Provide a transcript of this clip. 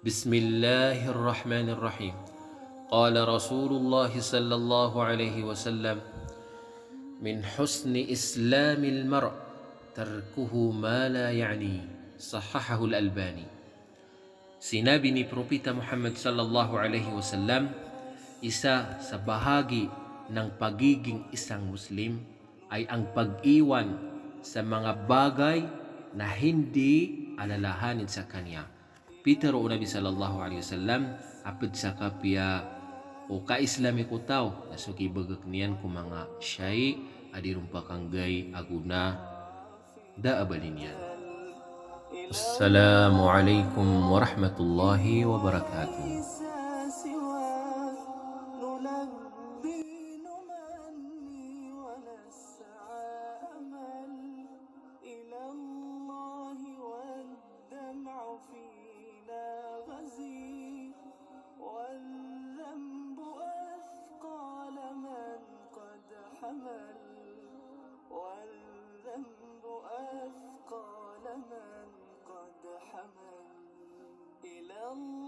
بسم الله الرحمن الرحيم. قال رسول الله صلى الله عليه وسلم: من حسن إسلام المرء تركه ما لا يعني. صححه الألباني. Sinabi ni Propeta Muhammad sallallahu alaihi wasallam, isa sa bahagi ng pagiging isang Muslim ay ang pag-iwan sa mga bagay na hindi alalahanin sa kanya. Pitero Nabi sallallahu alaihi wasallam apid sa kapya o kaislami ko tao na sukibagak niyan ko mga syai adirong pakanggay aguna da abalin yan. Assalamualaikum warahmatullahi wabarakatuh. والذنب أثقل من قد حمل إلى الله